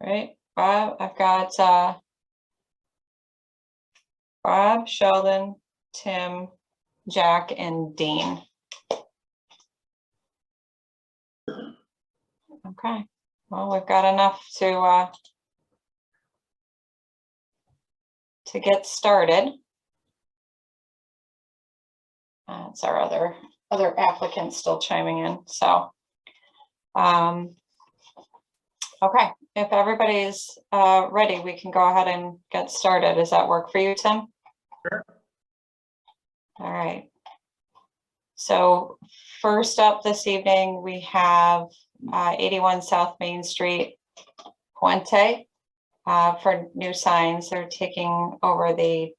right, Bob, I've got Bob, Sheldon, Tim, Jack, and Dean. Okay, well, we've got enough to get started. It's our other applicants still chiming in, so okay, if everybody's ready, we can go ahead and get started. Does that work for you, Tim? Sure. All right. So first up this evening, we have 81 South Main Street, Fuente, for new signs. They're taking over the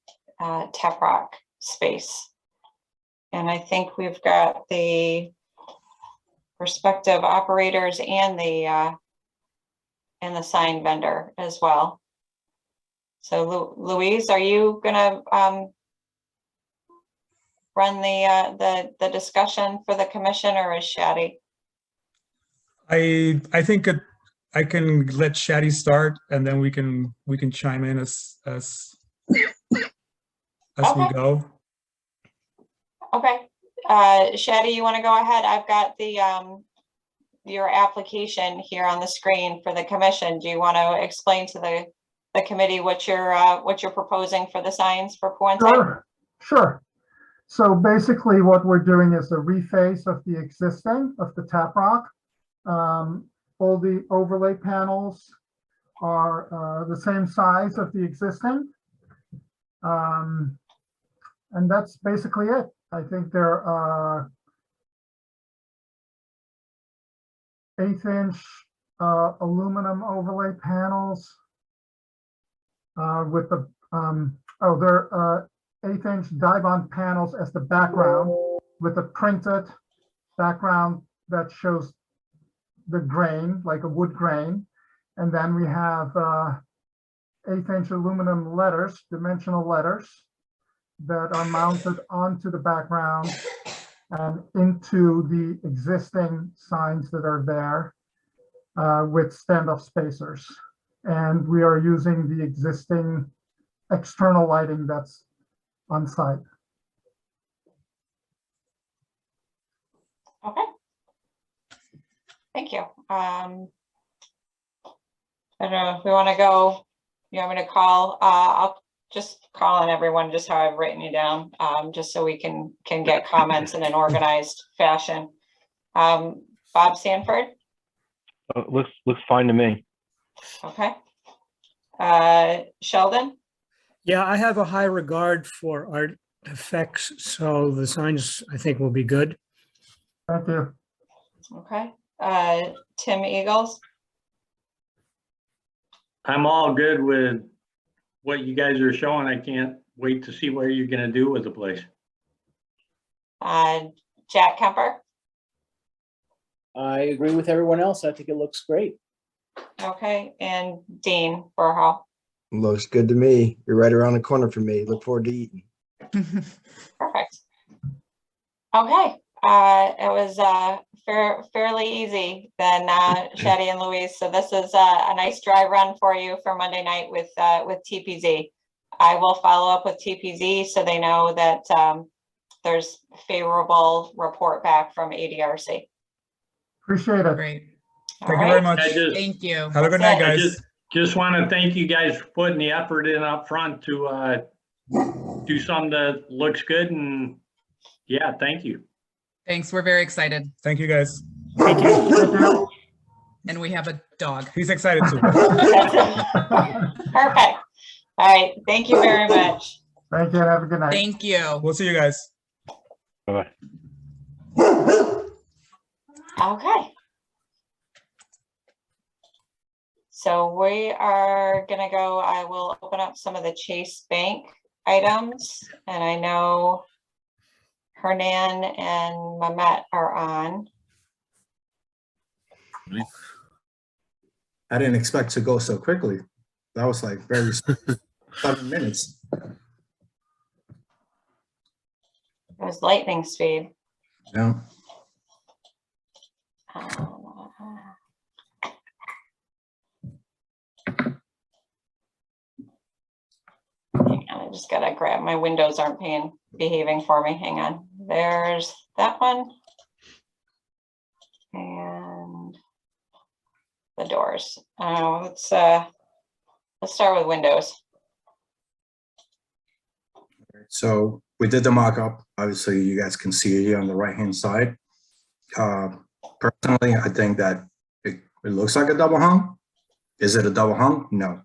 Tap Rock space. And I think we've got the respective operators and the sign vendor as well. So Louise, are you gonna run the discussion for the commission, or is Shaddy? I think I can let Shaddy start, and then we can chime in as Okay. we go. Okay, Shaddy, you want to go ahead? I've got the your application here on the screen for the commission. Do you want to explain to the committee what you're proposing for the signs for Fuente? Sure. So basically what we're doing is a reface of the existing of the Tap Rock. All the overlay panels are the same size of the existing. And that's basically it. I think there are 1/8" aluminum overlay panels with the they're 1/8" die-bond panels as the background, with a printed background that shows the grain, like a wood grain. And then we have 1/8" aluminum letters, dimensional letters, that are mounted onto the background and into the existing signs that are there with standoff spacers. And we are using the existing external lighting that's on site. Okay. Thank you. I don't know if we want to go, you want me to call? I'll just call on everyone just how I've written you down, just so we can get comments in an organized fashion. Bob Sanford? Looks fine to me. Okay. Sheldon? Yeah, I have a high regard for art effects, so the signs I think will be good. Thank you. Okay. Tim Eagles? I'm all good with what you guys are showing. I can't wait to see what you're gonna do with the place. Jack Kemper? I agree with everyone else. I think it looks great. Okay, and Dean Burhall? Looks good to me. You're right around the corner from me. Look forward to eating. Perfect. Okay, it was fairly easy then, Shaddy and Louise. So this is a nice dry run for you for Monday night with TPZ. I will follow up with TPZ so they know that there's favorable report back from ADRC. Appreciate it. Great. Thank you very much. Thank you. Have a good night, That's I guys. just want to thank you guys for putting the effort in up front to do something that looks good, and yeah, thank you. Thanks. We're very excited. Thank you, guys. Thank you. And we have a dog. He's excited too. Perfect. All right. Thank you very much. Thank you and have a good night. Thank you. We'll see you guys. Bye-bye. Okay. So we are gonna go, I will open up some of the Chase Bank items, and I know Hernan and Mamet are on. I didn't expect to go so quickly. That was like very 7 minutes. It was lightning speed. Yeah. just gotta grab, my windows aren't behaving for me. Hang on. There's that one. And the doors. Let's start with windows. So we did the mock-up. Obviously, you guys can see it here on the right-hand side. Personally, I think that it looks like a double hung. Is it a double hung? No.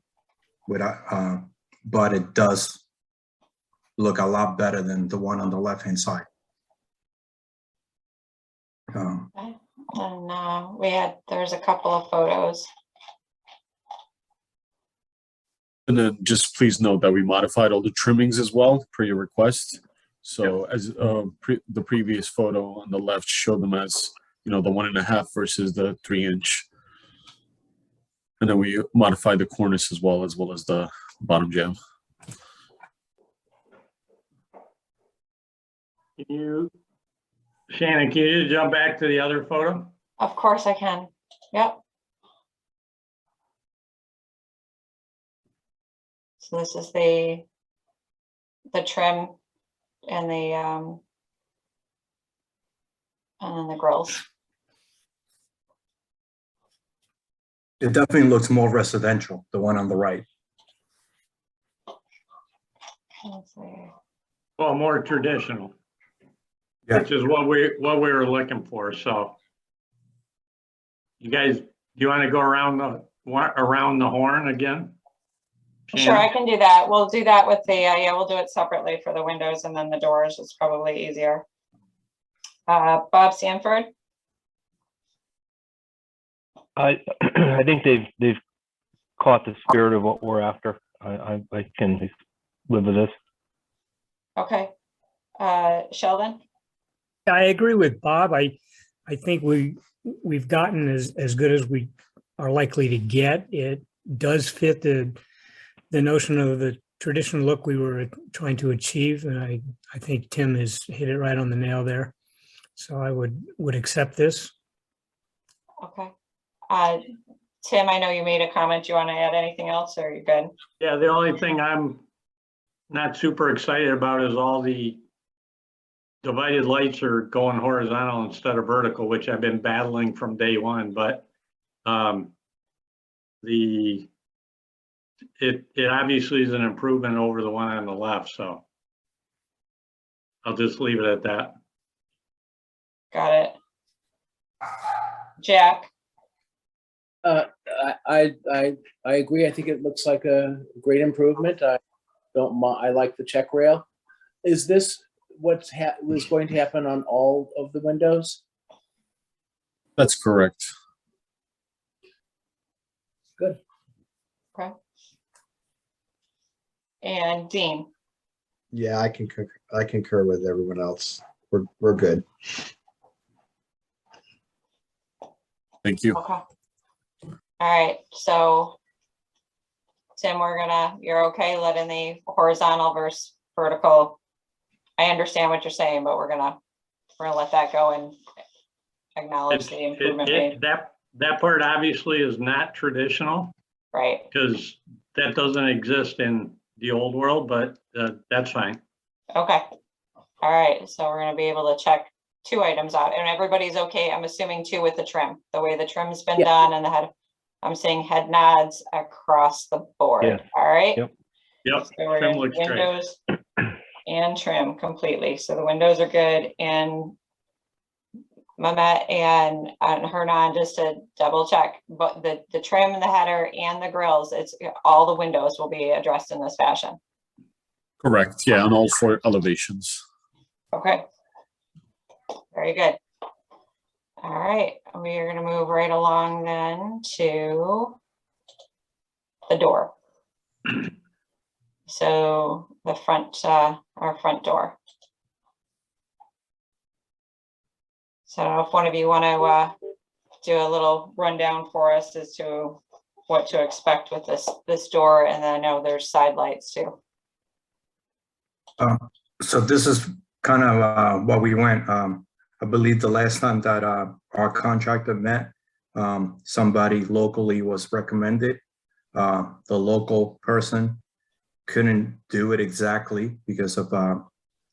But it does look a lot better than the one on the left-hand side. And there's a couple of photos. And then just please note that we modified all the trimmings as well per your request. So as the previous photo on the left showed them as, the 1.5 versus the 3-inch. And then we modified the cornice as well as the bottom jamb. Shannon, can you jump back to the other photo? Of course I can. Yep. So this is the trim and then the grills. It definitely looks more residential, the one on the right. Let's see. Well, more traditional. Yeah. Which is what we were looking for. So you guys, do you want to go around the horn again? Sure, I can do that. We'll do that with the, we'll do it separately for the windows and then the doors. It's probably easier. Bob Sanford. I think they've caught the spirit of what we're after. I can live with this. Okay. Sheldon. I agree with Bob. I think we've gotten as good as we are likely to get. It does fit the notion of the traditional look we were trying to achieve, and I think Tim has hit it right on the nail there. So I would accept this. Okay. Tim, I know you made a comment. Do you want to add anything else, or are you good? Yeah, the only thing I'm not super excited about is all the divided lights are going horizontal instead of vertical, which I've been battling from day one. But it obviously is an improvement over the one on the left. So I'll just leave it at that. Got it. Jack. I agree. I think it looks like a great improvement. I like the check rail. Is this what was going to happen on all of the windows? That's correct. Good. Okay. And Dean. Yeah, I concur with everyone else. We're good. Thank you. Okay. All right. So Tim, you're okay letting the horizontal versus vertical. I understand what you're saying, but we're gonna let that go and acknowledge the improvement made. That part obviously is not traditional, right? Because that doesn't exist in the old world, but that's fine. Okay. All right. So we're gonna be able to check 2 items out, and everybody's okay. I'm assuming 2 with the trim, the way the trim's been done, and the head. I'm seeing head nods across the board. Yeah. All right. Yep. So we're Trim in looks windows and trim completely. So the windows are good. And Mehmet and Hernan, just to double check, but the trim and the header and the grills, it's all the windows will be addressed in this fashion. Correct. Yeah, on all 4 elevations. Okay. Very good. All right, we are going to move right along then to the door. So the front, our front door. So I don't know if one of you want to do a little rundown for us as to what to expect with this door, and then I know there's side lights too. So this is kind of what we went. I believe the last time that our contractor met, somebody locally was recommended. The local person couldn't do it exactly because of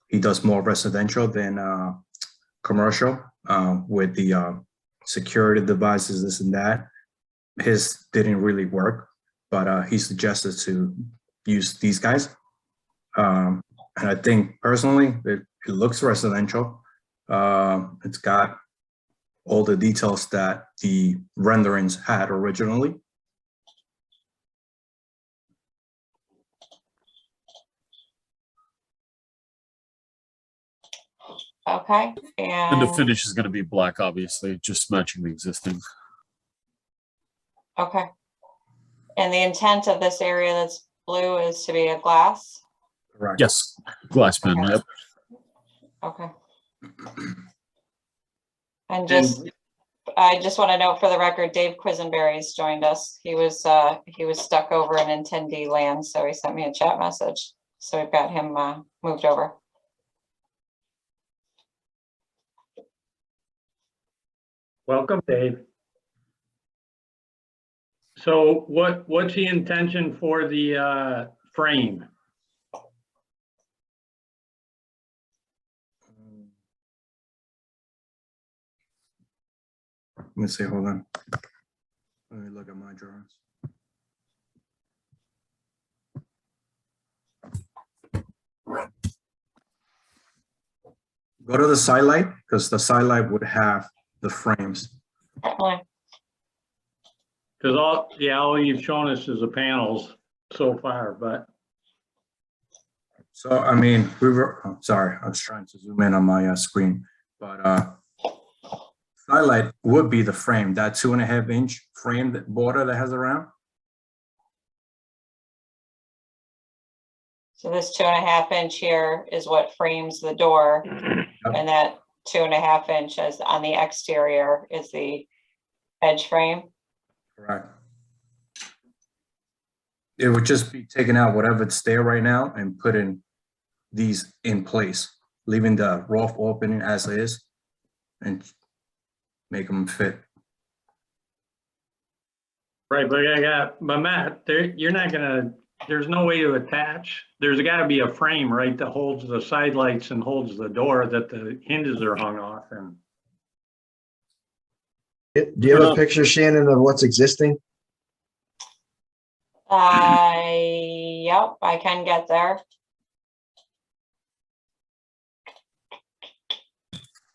he does more residential than commercial with the security devices, this and that. His didn't really work, but he suggested to use these guys. And I think personally, it looks residential. It's got all the details that the renderings had originally. Okay, And the and, finish is going to be black, obviously, just matching the existing. okay. And the intent of this area that's blue is to be a glass? Correct. Yes, glass pen. Okay. Yep. Okay. And I just want to note for the record, Dave Quisenberry's joined us. He was stuck over in attendee land, so he sent me a chat message. So we've got him moved over. Welcome, Dave. So what's the intention for the frame? Let me see, hold on. Let me look at my drawings. Go to the side light, because the side light would have the frames. Certainly. Because all you've shown us is the panels so far, but So, I mean, sorry, I was trying to zoom in on my screen, but side light would be the frame, that 2.5 inch frame, that border that has around. So this 2.5 inch here is what frames the door, and that 2.5 inches on the exterior is the edge frame. Correct. It would just be taking out whatever's there right now and putting these in place, leaving the roof opening as is and make them fit. right, but Matt, you're not gonna, there's no way to attach. There's gotta be a frame, right, that holds the side lights and holds the door that the hinges are hung off in. Do you have a picture, Shannon, of what's existing? Yep, I can get there.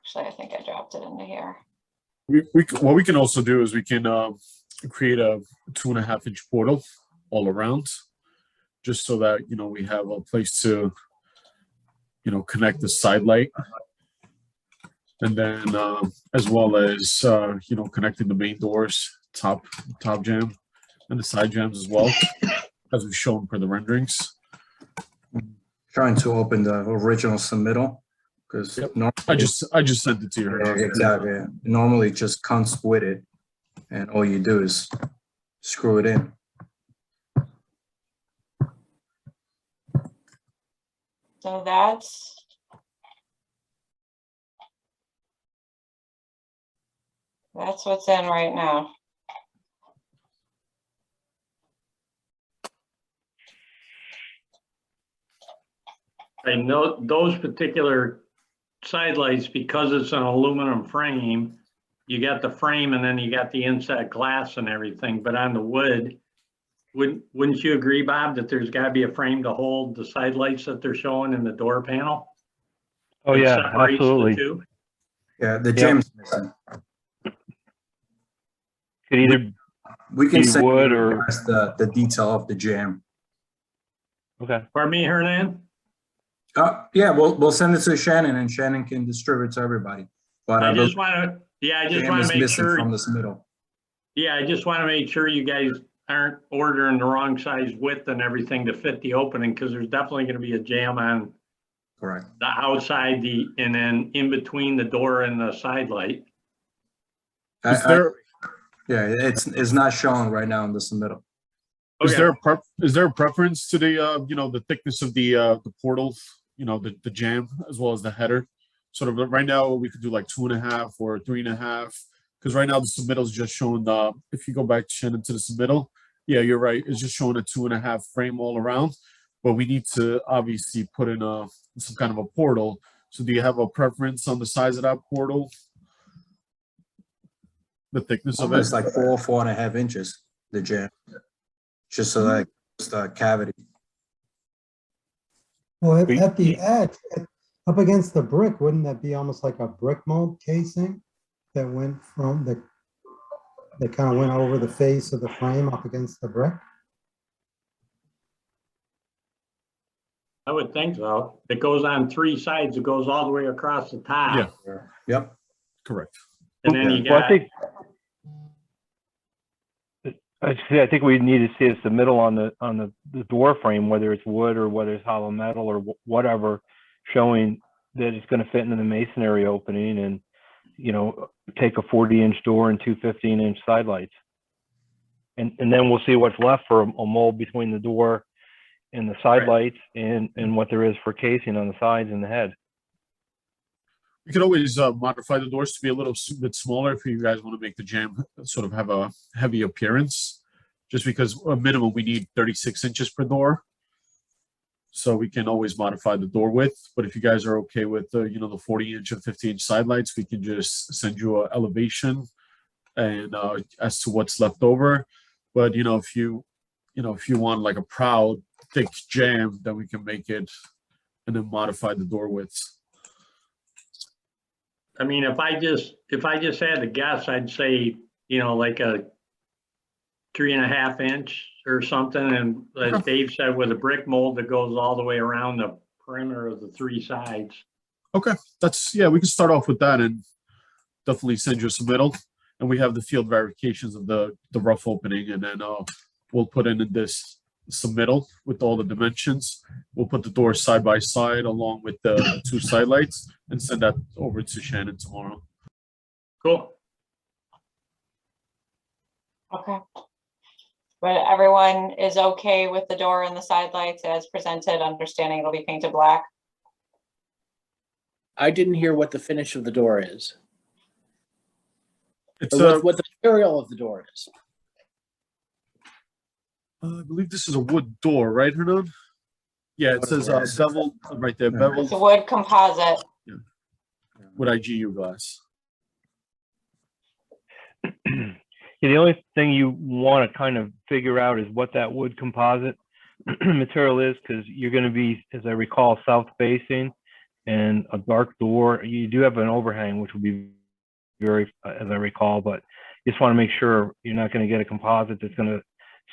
Actually, I think I dropped it into here. What we can also do is we can create a 2.5 inch portal all around, just so that we have a place to connect the side light, and then as well as connecting the main doors, top jamb, and the side jambs as well, as we've shown for the renderings. Trying to open the original submittal because I just sent it to you. Yeah, exactly. Normally it just comes with it, and all you do is screw it in. So that's what's in right now. I know those particular side lights, because it's an aluminum frame, you got the frame and then you got the inside glass and everything, but on the wood, wouldn't you agree, Bob, that there's gotta be a frame to hold the side lights that they're showing in the door panel? Oh, That yeah, separates the absolutely. two? Yeah, the gem's missing. Could either, We can be send wood you or- guys the detail of the jam. okay. Pardon me, Hernan? Yeah, we'll send it to Shannon, and Shannon can distribute to everybody. But I the just wanna, yeah, I just jam wanna is make missing sure, from this middle. yeah, I just wanna make sure you guys aren't ordering the wrong size width and everything to fit the opening, because there's definitely gonna be a jam on Correct. the outside, and then in between the door and the side light. Is there Yeah, it's not showing right now in this middle. is Okay. there a preference to the the thickness of the portals, the jamb as well as the header? Sort of right now we could do like 2.5 or 3.5, because right now the submittal is just showing if you go back, Shannon, to the submittal, yeah, you're right, it's just showing a 2.5 frame all around. but we need to obviously put in some kind of a portal. So do you have a preference on the size of that portal? The thickness of it? It's like 4.5 inches, the jam. Just so that it's the cavity. Well, at the edge, up against the brick, wouldn't that be almost like a brick mold casing that went from that kind of went over the face of the frame up against the brick? I would think so. It goes on 3 sides. It goes all the way across the top. Yeah. Yep. Correct. And then you Well, got, I think we need to see a submittal on the door frame, whether it's wood or whether it's hollow metal or whatever, showing that it's going to fit into the masonry opening, and take a 40-inch door and 2 15-inch side lights, and then we'll see what's left for a mold between the door and the side lights, and what there is for casing on the sides and the head. We could always modify the doors to be a little bit smaller if you guys want to make the jam sort of have a heavy appearance, just because a minimum we need 36 inches per door. So we can always modify the door width. But if you guys are okay with the 40-inch and 50-inch side lights, we can just send you an elevation and as to what's left over. But if you want like a proud thick jam, then we can make it and then modify the door widths. I mean, if I just had to guess, I'd say, like a 3.5 inch or something. And as Dave said, with a brick mold that goes all the way around the perimeter of the 3 sides. Okay, we can start off with that and definitely send you a submittal. And we have the field verifications of the rough opening, and then we'll put in this submittal with all the dimensions. We'll put the doors side by side along with the 2 side lights and send that over to Shannon tomorrow. Cool. Okay. But everyone is okay with the door and the side lights as presented, understanding it'll be painted black? I didn't hear what the finish of the door is. It's Or what the material of the door is. I believe this is a wood door, right, Hernan? Yeah, it says bevel right there, bevel It's a wood composite. with IGU glass. Yeah, the only thing you want to kind of figure out is what that wood composite material is, because you're going to be, as I recall, south facing and a dark door. You do have an overhang, which will be very, as I recall, but you just want to make sure you're not going to get a composite that's going to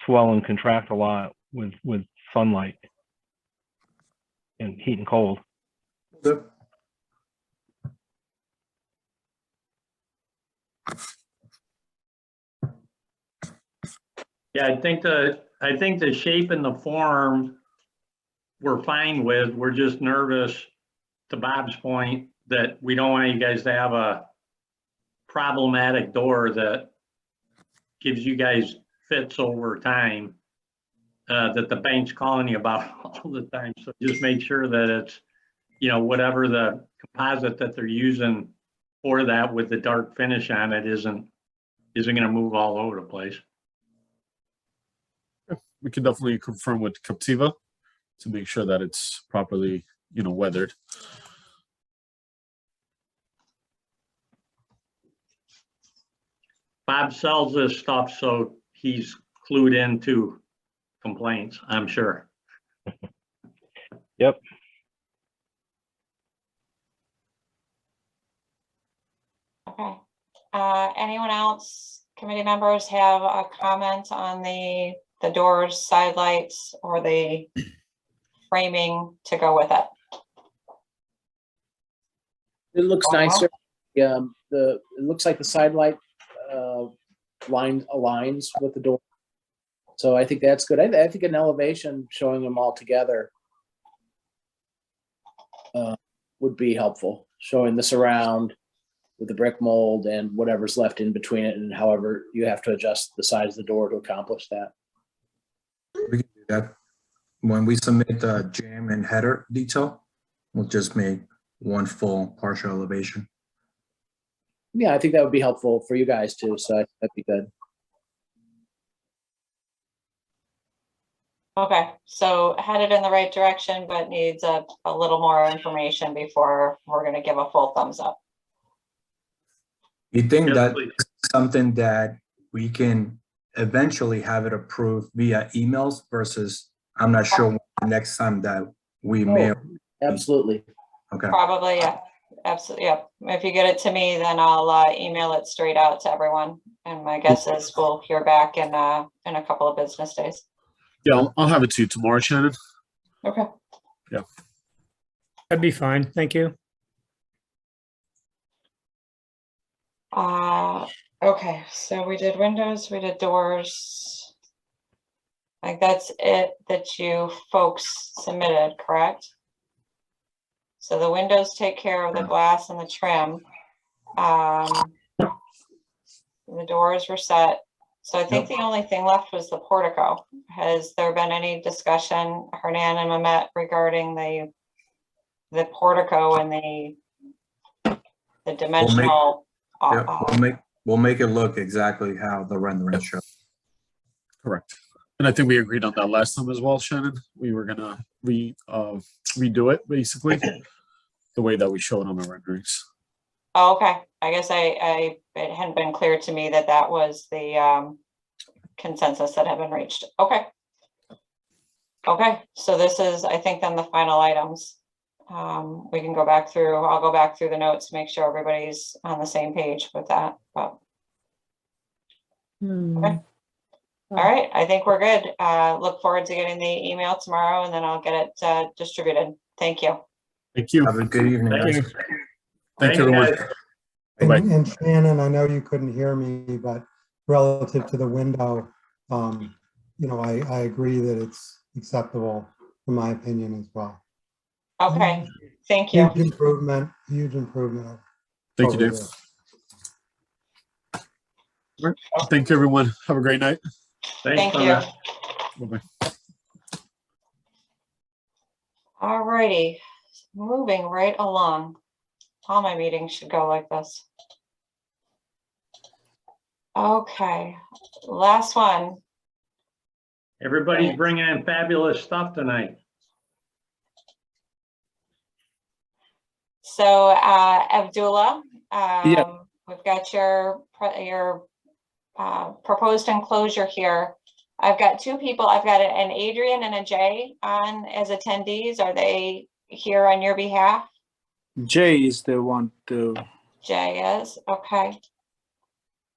swell and contract a lot with sunlight and heat and cold. Yep. Yeah, I think the shape and the form we're fine with. We're just nervous, to Bob's point, that we don't want you guys to have a problematic door that gives you guys fits over time, that the bank's calling you about all the time. So just make sure that it's, whatever the composite that they're using for that with the dark finish on it isn't going to move all over the place. We can definitely confirm with Captiva to make sure that it's properly, weathered. Bob sells this stuff, so he's clued into complaints, I'm sure. Yep. Okay. Anyone else, committee members, have a comment on the doors, side lights, or the framing to go with it? It looks nicer. It looks like the side light line aligns with the door. So I think that's good. I think an elevation showing them all together would be helpful, showing the surround with the brick mold and whatever's left in between it, and however you have to adjust the size of the door to accomplish that. We can do that. When we submit the jam and header detail, we'll just make one full partial elevation. Yeah, I think that would be helpful for you guys too. So that'd be good. Okay, so headed in the right direction, but needs a little more information before we're gonna give a full thumbs up. You think Yes, that please. something that we can eventually have it approved via emails versus, I'm not sure when the next time that we mail. Absolutely. Okay, Probably, yeah, absolutely, yeah. If you get it to me, then I'll email it straight out to everyone. And my guess is we'll hear back in a couple of business days. Yeah, I'll have it to you tomorrow, Shannon. Okay. That'd be fine. Thank you. Okay, so we did windows, we did doors. Like that's it that you folks submitted, correct? So the windows take care of the glass and the trim. The doors were set. So I think the only thing left was the portico. Has there been any discussion, Hernan and Mehmet, regarding the portico and the dimensional? yeah, we'll make it look exactly how the rendering shows. Correct. And I think we agreed on that last time as well, Shannon. We were gonna redo it basically the way that we showed on the renderings. Oh, okay. I guess it hadn't been clear to me that that was the consensus that had been reached. Okay. Okay, so this is, I think, then the final items. We can go back through, I'll go back through the notes, make sure everybody's on the same page with that, but. Okay. All right, I think we're good. Look forward to getting the email tomorrow and then I'll get it distributed. Thank you. Thank you. Have a good evening, Thank guys. you. Thank you, everyone. guys. Bye-bye. And Shannon, I know you couldn't hear me, but relative to the window, I agree that it's acceptable, in my opinion as well. Okay, thank you. Huge improvement. Thank you, over Dave. this. All right. Thank you, everyone. Have a great night. Thank you. Mehmet. Bye-bye. All righty, moving right along. All my meetings should go like this. Okay, last one. Everybody's bringing in fabulous stuff tonight. So Abdullah, we've got your proposed enclosure here. I've got two people. I've got an Adrian and a Jay on as attendees. Are they here on your behalf? Jay is the one to. Jay is, okay.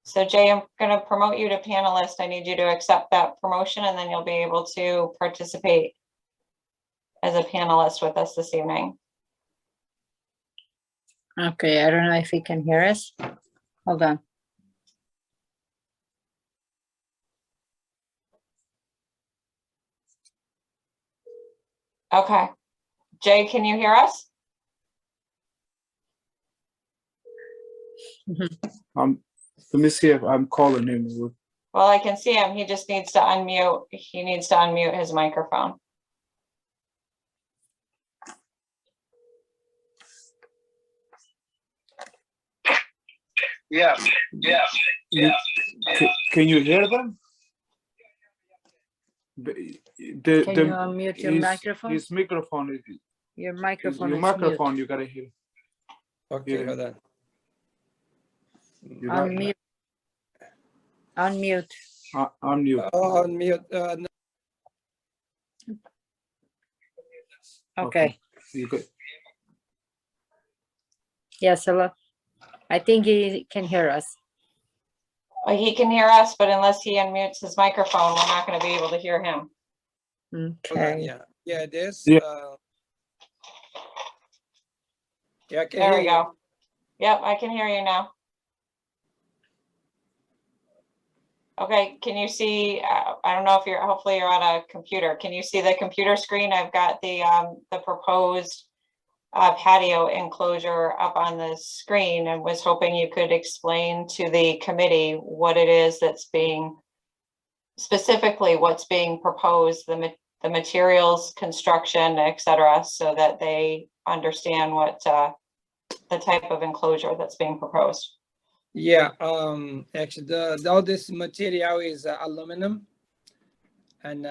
So Jay, I'm gonna promote you to panelist. I need you to accept that promotion and then you'll be able to participate as a panelist with us this evening. Okay, I don't know if he can hear us. Hold on. Okay. Jay, can you hear us? Let me see if I'm calling him. Well, I can see him. He just needs to unmute. He needs to unmute his microphone. Yeah. Can you hear them? Can you unmute your microphone? His microphone. Your microphone Your is microphone, mute. you gotta hear. Okay, Yeah. hold on. Unmute. Unmute. Unmute. Oh, unmute. No. Okay. You could. Yes, hello. I think he can hear us. He can hear us, but unless he unmutes his microphone, we're not going to be able to hear him. Hold on, Okay. yeah, it is. Yeah. Yeah, I can There hear we you. go. Yep, I can hear you now. Okay, can you see, I don't know if you're, hopefully you're on a computer. Can you see the computer screen? I've got the proposed patio enclosure up on the screen and was hoping you could explain to the committee what it is that's being, specifically what's being proposed, the materials, construction, et cetera, so that they understand what the type of enclosure that's being proposed. Yeah, actually, all this material is aluminum, and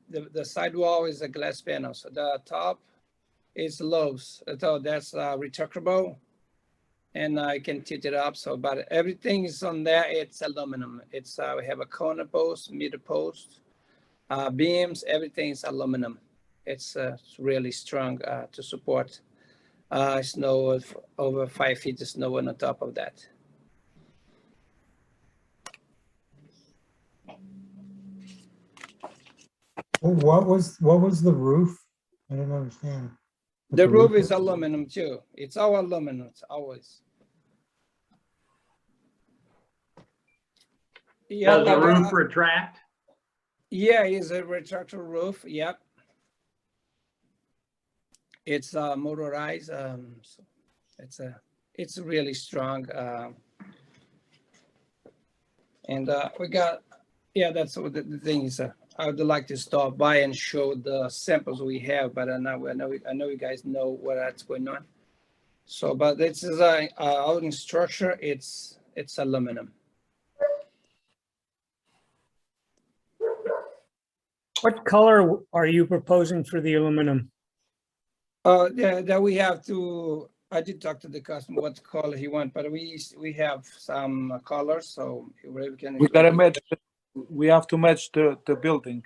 the sidewall is a glass panel. So the top is lows, so that's retractable, and I can tilt it up. So, but everything is on there. It's aluminum. It's we have a corner post, middle post, beams. Everything is aluminum. It's really strong to support snow of over 5 feet of snow on the top of that. What was the roof? I didn't understand. What The roof is aluminum too. It's all aluminum, it's always. Yeah, Does the roof retract? Yeah, it's a retractable roof. Yep. It's motorized. So it's really strong. And we got, yeah, that's what the thing is. I would like to stop by and show the samples we have, but I know you guys know what's going on. So, but this is a outing structure. It's aluminum. What color are you proposing for the aluminum? That we have to. I did talk to the customer what color he wants, but we have some colors, so we can. We gotta match. We have to match the building.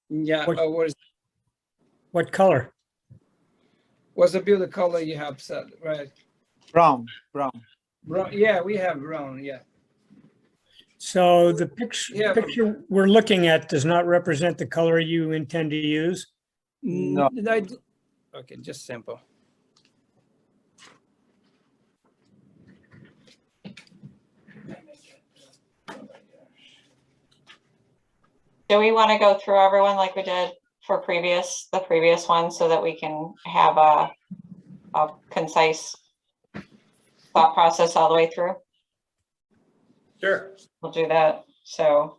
Yeah. What color? What's the building color you have set? Right. Brown. Brown. Yeah, we have brown. Yeah. So the picture we're looking at does not represent the color you intend to use? No. Okay, just simple. Do we want to go through everyone like we did for the previous one so that we can have a concise thought process all the way through? Sure. We'll do that. So,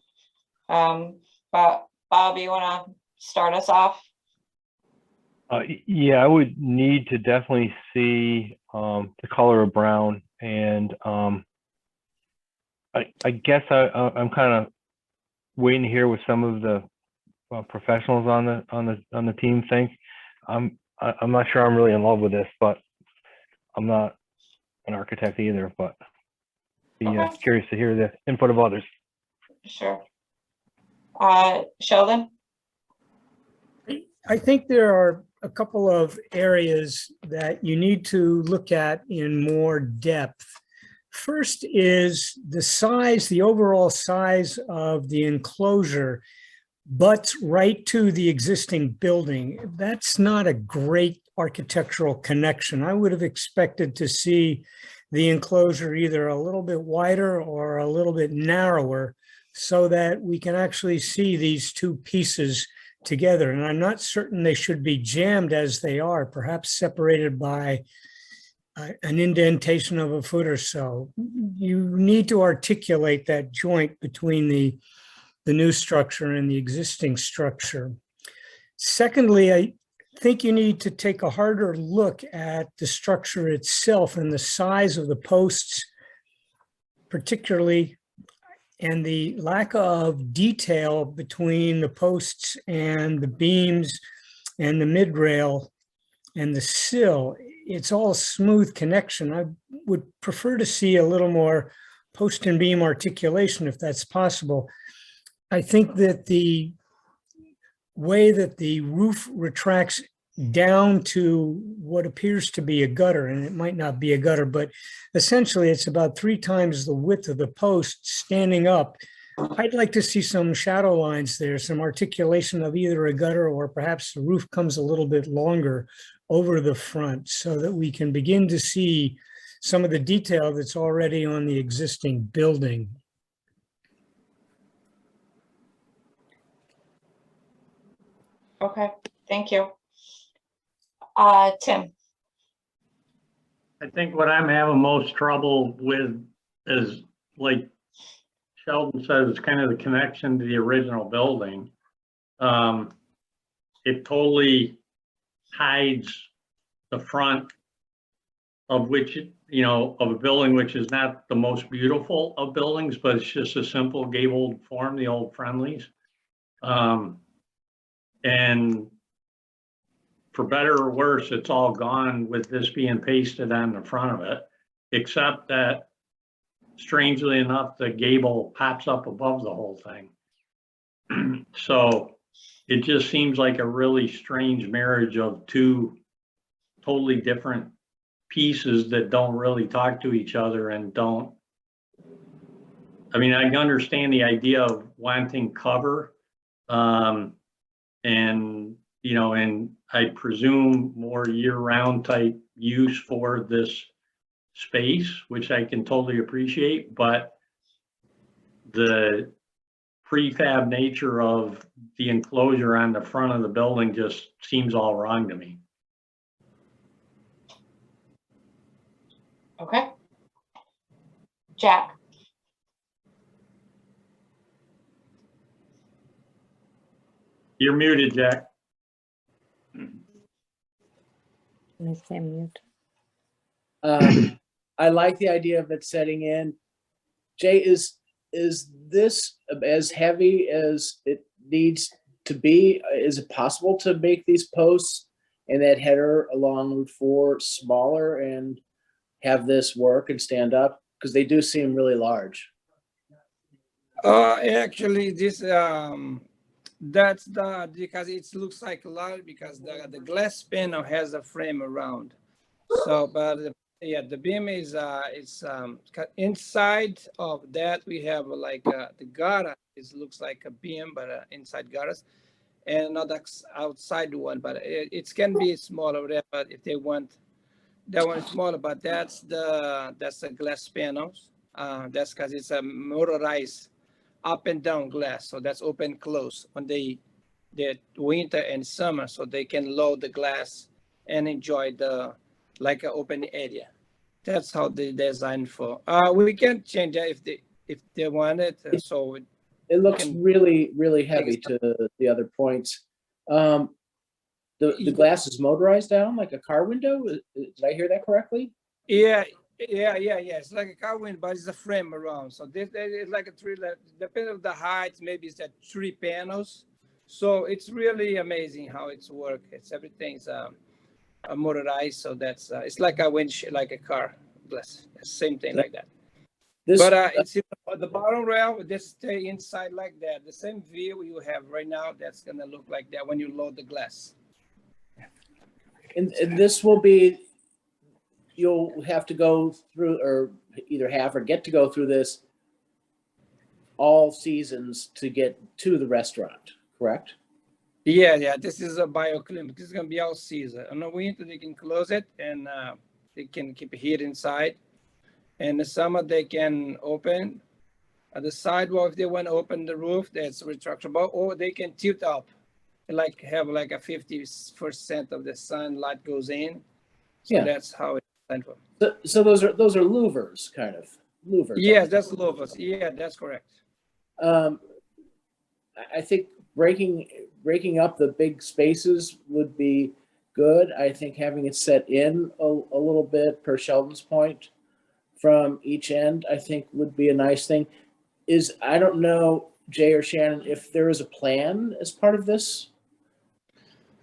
but Bob, you want to start us off? Yeah, I would need to definitely see the color of brown, and I guess I'm kind of waiting to hear what some of the professionals on the team think. I'm not sure I'm really in love with this, but I'm not an architect either. But be curious to hear the input of others. Sure. Sheldon? I think there are a couple of areas that you need to look at in more depth. First is the size, the overall size of the enclosure butts right to the existing building. That's not a great architectural connection. I would have expected to see the enclosure either a little bit wider or a little bit narrower so that we can actually see these two pieces together. And I'm not certain they should be jammed as they are, perhaps separated by an indentation of a foot or so. You need to articulate that joint between the new structure and the existing structure. Secondly, I think you need to take a harder look at the structure itself and the size of the posts, particularly, and the lack of detail between the posts and the beams and the midrail and the sill. It's all smooth connection. I would prefer to see a little more post and beam articulation if that's possible. I think that the way that the roof retracts down to what appears to be a gutter, and it might not be a gutter, but essentially it's about 3 times the width of the post standing up. I'd like to see some shadow lines there, some articulation of either a gutter or perhaps the roof comes a little bit longer over the front so that we can begin to see some of the detail that's already on the existing building. Okay, thank you. Tim? I think what I'm having most trouble with is, like Sheldon says, it's kind of the connection to the original building. It totally hides the front of which, you know, of a building which is not the most beautiful of buildings, but it's just a simple gabled form, the old Friendlies. And for better or worse, it's all gone with this being pasted on the front of it, except that strangely enough, the gable pops up above the whole thing. So it just seems like a really strange marriage of two totally different pieces that don't really talk to each other and don't. I mean, I can understand the idea of wanting cover, and, you know, and I presume more year-round type use for this space, which I can totally appreciate, but the prefab nature of the enclosure on the front of the building just seems all wrong to me. Okay. Jack? You're muted, Jack. I like the idea of it setting in. Jay, is this as heavy as it needs to be? Is it possible to make these posts and that header along Route 4 smaller and have this work and stand up? Because they do seem really large. Actually, this that's because it looks like large because the glass panel has a frame around. So, but yeah, the beam is it's inside of that we have like the gutter. It looks like a beam, but inside gutters, and not outside one. But it can be smaller, whatever if they want. That one is smaller, but that's the glass panels. That's because it's a motorized up and down glass, so that's open close on the winter and summer, so they can load the glass and enjoy the like an open area. That's how they designed for. We can change that if they want it. So it looks really heavy to the other points. The glass is motorized down like a car window. Did I hear that correctly? Yeah. It's like a car window, but it's a frame around. So this is like a three. Depending on the height, maybe it's at 3 panels. So it's really amazing how it's work. It's everything's motorized. So that's it's like a windshield, like a car glass. Same thing like that. But it's the bottom rail. Just stay inside like that. The same view you have right now. That's gonna look like that when you load the glass. And this will be. You'll have to go through, or either have or get to go through this all seasons to get to the restaurant, correct? Yeah. This is a bioclimate. This is gonna be all season. On the winter they can close it and they can keep heat inside. In the summer they can open. At the sidewall, if they want to open the roof, that's retractable, or they can tilt up, like have like a 50% of the sunlight goes in. So Yeah. that's how it's designed for. So those are louvers, kind of louvers. Yes, that's louvers. Yeah, that's correct. I think breaking up the big spaces would be good. I think having it set in a little bit per Sheldon's point from each end, I think would be a nice thing. I don't know, Jay or Shannon, if there is a plan as part of this.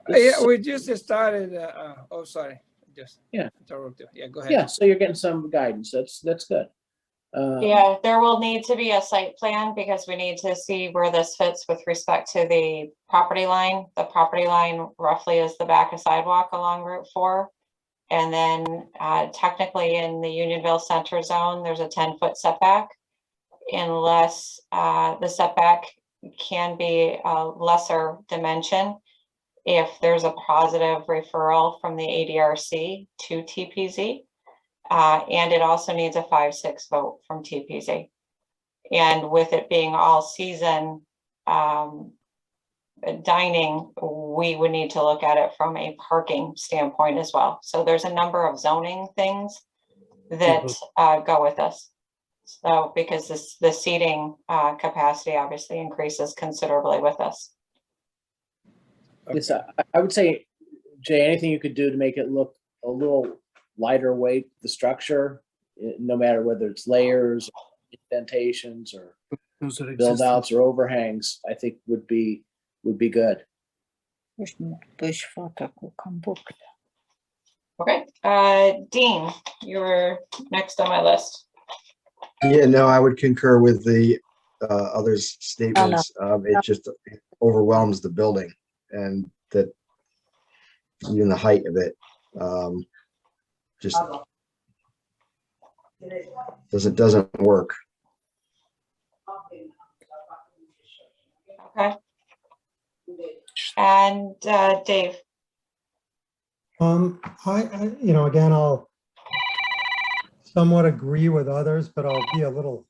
Yeah, we just started. Sorry, just interrupt you. Yeah, go ahead. Yeah, so you're getting some guidance. That's good. Yeah, there will need to be a site plan because we need to see where this fits with respect to the property line. The property line roughly is the back of sidewalk along Route 4. And then technically in the Unionville Center Zone, there's a 10-foot setback. Unless the setback can be a lesser dimension if there's a positive referral from the ADRC to TPZ. And it also needs a 5-6 vote from TPZ. And with it being all season dining, we would need to look at it from a parking standpoint as well. So there's a number of zoning things that go with this. So because the seating capacity obviously increases considerably with this. Yes, I would say, Jay, anything you could do to make it look a little lighter weight the structure, no matter whether it's layers, indentations, or Those are build existing. outs or overhangs, I think would be good. Okay, Dean, you were next on my list. Yeah, no, I would concur with the others' statements. It just overwhelms the building, and that even the height of it just doesn't work. Okay. And Dave. Again, I'll somewhat agree with others, but I'll be a little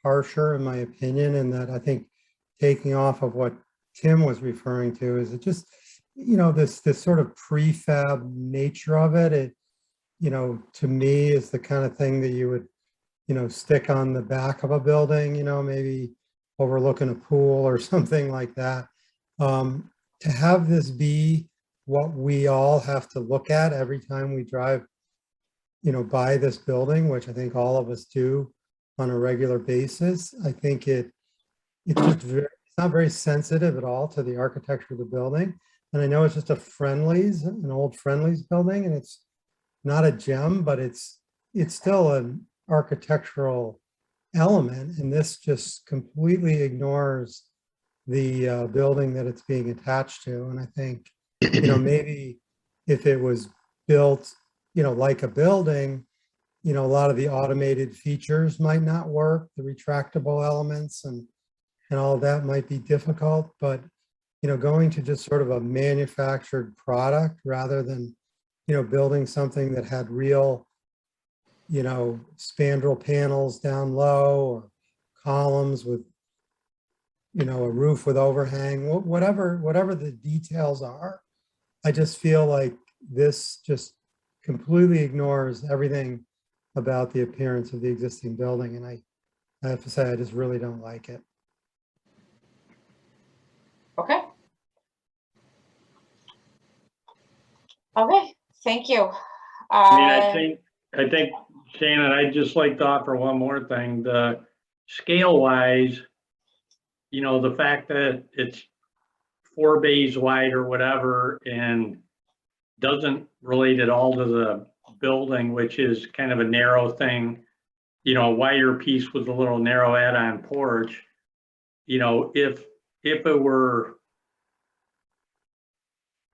harsher in my opinion, in that I think taking off of what Tim was referring to is it just, this sort of prefab nature of it, to me is the kind of thing that you would, stick on the back of a building, maybe overlooking a pool or something like that. To have this be what we all have to look at every time we drive, by this building, which I think all of us do on a regular basis, I think it's not very sensitive at all to the architecture of the building. And I know it's just an old Friendly's building, and it's not a gem, but it's still an architectural element. And this just completely ignores the building that it's being attached to. And I think, maybe if it was built, like a building, a lot of the automated features might not work, the retractable elements and all of that might be difficult, but, going to just sort of a manufactured product rather than, building something that had real, spandrel panels down low or columns with, a roof with overhang, whatever the details are. I just feel like this just completely ignores everything about the appearance of the existing building. And I have to say, I just really don't like it. Okay. Okay, thank you. I think, Shannon, I'd just like to offer one more thing. The scale wise, the fact that it's 4 bays wide or whatever and doesn't relate at all to the building, which is kind of a narrow thing, a wider piece with a little narrow add-on porch. If it were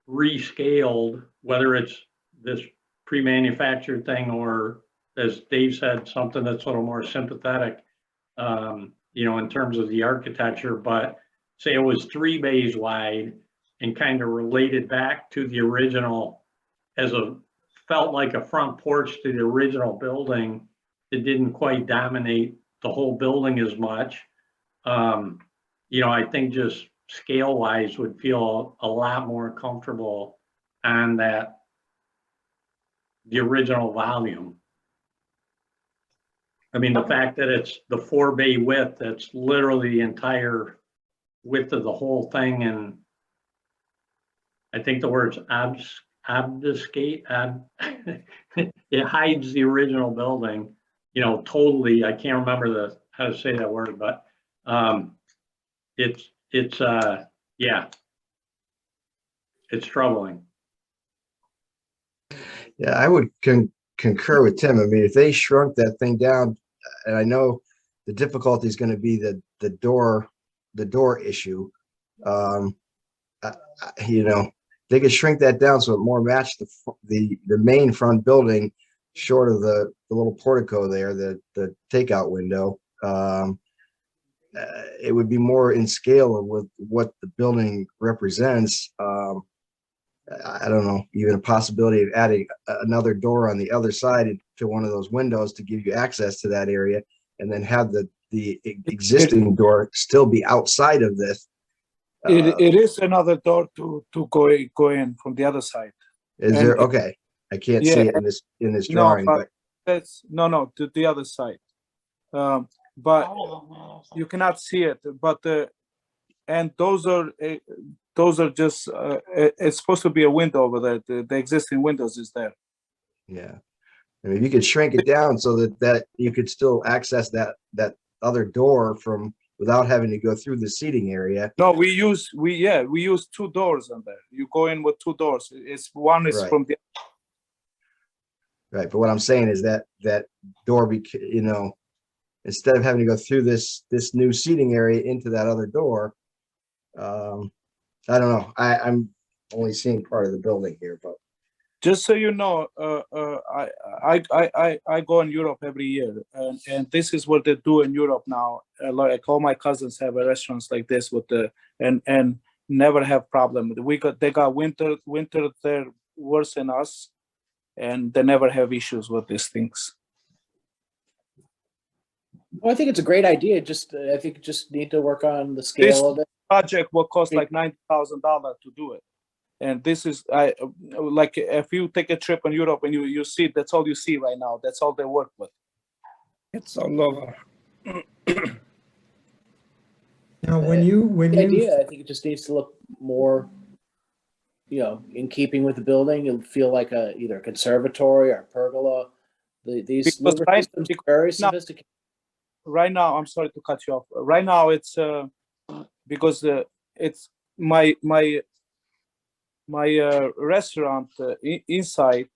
rescaled, whether it's this pre-manufactured thing or, as Dave said, something that's a little more sympathetic, in terms of the architecture, but say it was 3 bays wide and kind of related back to the original felt like a front porch to the original building. It didn't quite dominate the whole building as much. I think just scale wise would feel a lot more comfortable on the original volume. I mean, the fact that it's the 4 bay width, that's literally the entire width of the whole thing. And I think the words obfuscate, it hides the original building, totally. I can't remember how to say that word, but yeah, it's troubling. Yeah, I would concur with Tim. I mean, if they shrunk that thing down, and I know the difficulty is going to be the door issue. They could shrink that down so it more matched the main front building, short of the little portico there, the takeout window. It would be more in scale with what the building represents. I don't know, even a possibility of adding another door on the other side to one of those windows to give you access to that area, and then have the existing door still be outside of this. It is another door to go in from the other side. Is there? Okay, I can't see it in this drawing, no, but that's no to the other side. But you cannot see it. But and those are just it's supposed to be a window over there. The existing windows is there. Yeah. I mean, if you could shrink it down so that you could still access that other door from without having to go through the seating area. No, we use 2 doors on there. You go in with 2 doors. It's one is Right. from the Right, but what I'm saying is that door, instead of having to go through this new seating area into that other door, I don't know. I'm only seeing part of the building here, but just so you know, I go in Europe every year, and this is what they do in Europe now. Like all my cousins have restaurants like this with and never have problem. They got winter there worse than us, and they never have issues with these things. Well, I think it's a great idea. I think you just need to work on the scale This of it. project will cost like $90,000 to do it. And this is like if you take a trip in Europe and you see, that's all you see right now. That's all they work with. It's all over. Now, when you I think it just needs to look more, in keeping with the building. It'll feel like either a conservatory or a pergola. These mover systems are very sophisticated. Right now, I'm sorry to cut you off. Right now, it's because it's my restaurant inside,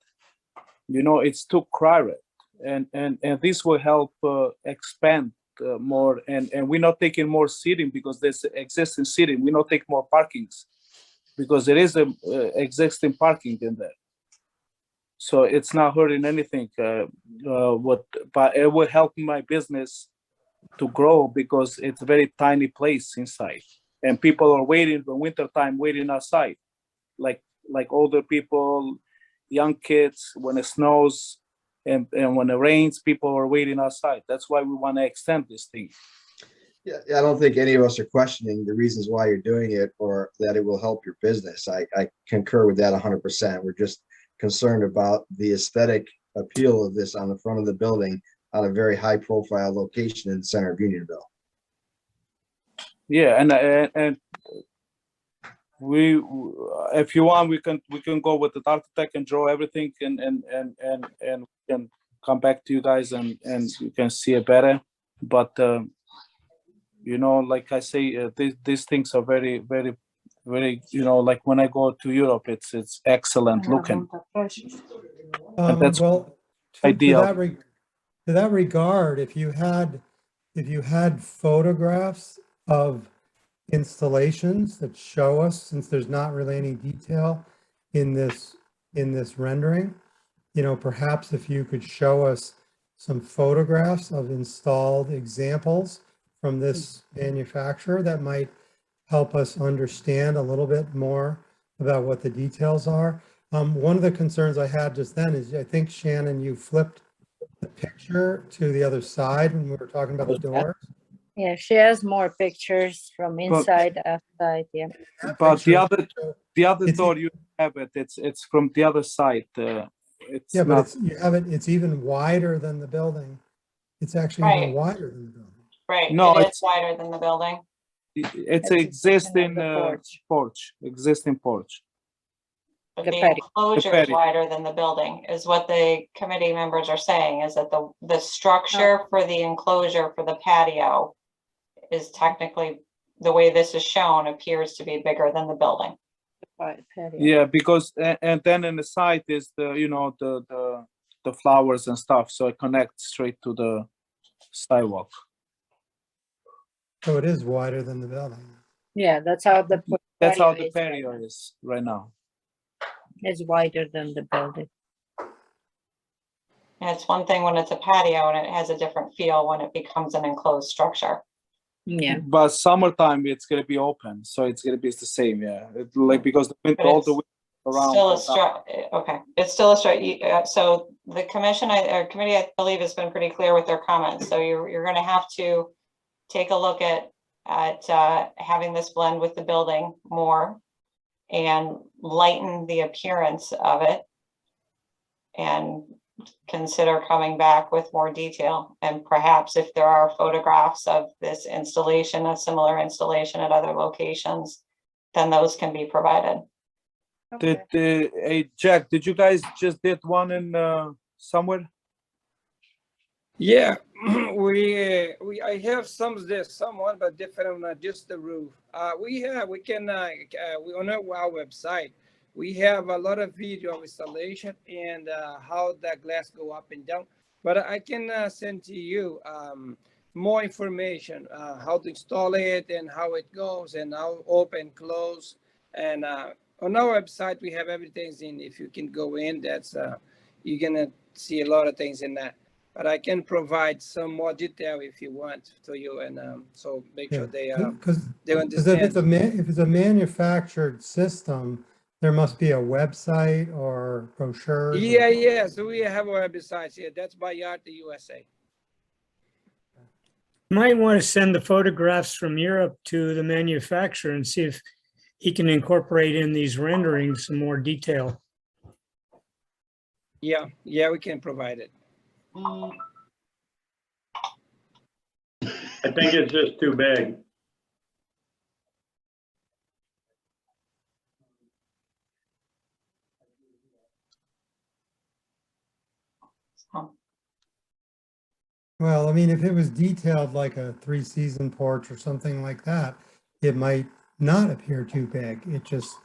it's too crowded, and this will help expand more, and we're not taking more seating because there's existing seating. We're not taking more parkings because there is existing parking in there, so it's not hurting anything. But it will help my business to grow because it's a very tiny place inside, and people are waiting for winter time, waiting outside. Like older people, young kids, when it snows and when it rains, people are waiting outside. That's why we want to extend this thing. yeah, I don't think any of us are questioning the reasons why you're doing it or that it will help your business. I concur with that 100%. We're just concerned about the aesthetic appeal of this on the front of the building on a very high profile location in the center of Unionville. Yeah, and we, if you want, we can go with the architect and draw everything and we can come back to you guys and you can see it better. But like I say, these things are very, very, very, like when I go to Europe, it's excellent looking. And that's well, ideal. to that regard, if you had photographs of installations that show us, since there's not really any detail in this rendering, perhaps if you could show us some photographs of installed examples from this manufacturer, that might help us understand a little bit more about what the details are. One of the concerns I had just then is, I think, Shannon, you flipped the picture to the other side when we were talking about the doors. Yeah, she has more pictures from inside, outside, yeah. But the other door you have it's from the other side. It's yeah, not, but it's even wider than the building. It's actually even wider than the building. Right, No, it is wider than the building. it's existing porch, existing porch. But The the patio. enclosure The is patio. wider than the building, is what the committee members are saying, is that the structure for the enclosure for the patio is technically, the way this is shown, appears to be bigger than the building. Yeah, because and then in the side is the the flowers and stuff, so it connects straight to the sidewalk. So it is wider than the building. Yeah, that's how the patio is right now. It's wider than the building. And it's one thing when it's a patio and it has a different feel when it becomes an enclosed structure. Yeah. But summertime it's gonna be open, so it's gonna be the same. Yeah, because all the winter around. Okay, it's still a so the committee, I believe, has been pretty clear with their comments. So you're going to have to take a look at having this blend with the building more and lighten the appearance of it, and consider coming back with more detail. And perhaps if there are photographs of this installation, a similar installation at other locations, then those can be provided. Hey Jack, did you guys just did one in somewhere? Yeah, I have some of this, someone, but different, not just the roof. We can, we on our website, we have a lot of video of installation and how the glass go up and down. But I can send to you more information, how to install it and how it goes and how open, close. And on our website, we have everything in. If you can go in, that's you're gonna see a lot of things in that. But I can provide some more detail if you want to you, and so make sure they Because if understand. it's a manufactured system, there must be a website or brochure. Yeah. So we have our websites here. That's by Yard to USA. Might want to send the photographs from Europe to the manufacturer and see if he can incorporate in these renderings some more detail. Yeah, we can provide it. I think it's just too big. Well, I mean, if it was detailed like a 3-season porch or something like that, it might not appear too big. It just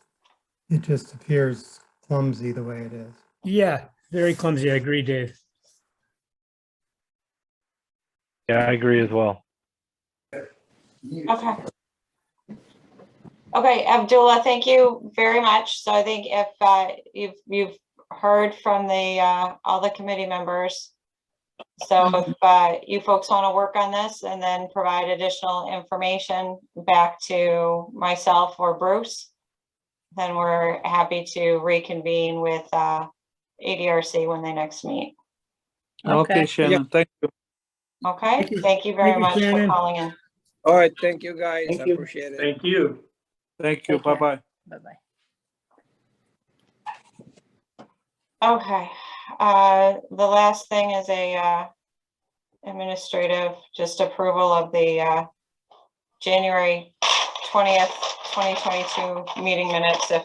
appears clumsy the way it is. Yeah, very clumsy. I agree, Dave. Yeah, I agree as well. Okay. Okay, Abdullah, thank you very much. So I think if you've heard from the all the committee members. So if you folks want to work on this and then provide additional information back to myself or Bruce, then we're happy to reconvene with ADRC when they next meet. Okay, Shannon, thank you. Okay, thank you very much for calling in. All right, thank you guys. Thank I you. appreciate it. Thank you. Thank you. Take care. Bye-bye. Bye-bye. Okay, the last thing is a administrative, just approval of the January 20th, 2022 meeting minutes. If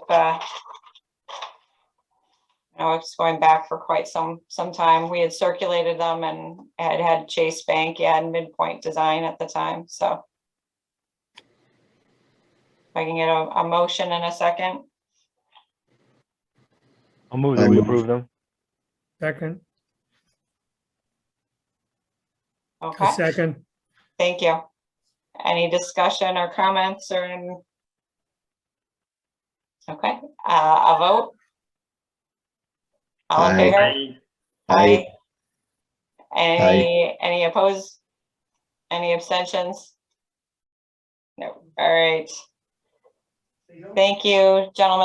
you know, it's going back for quite some time. We had circulated them and had Chase Bank, and Midpoint Design at the time. So if I can get a motion in a second. I'll move that we approve them. Second. Okay. Second. Thank you. Any discussion or comments or any? Okay, a vote. All in favor? Aye. Any opposed? Any abstentions? No. All right. Thank you, gentlemen.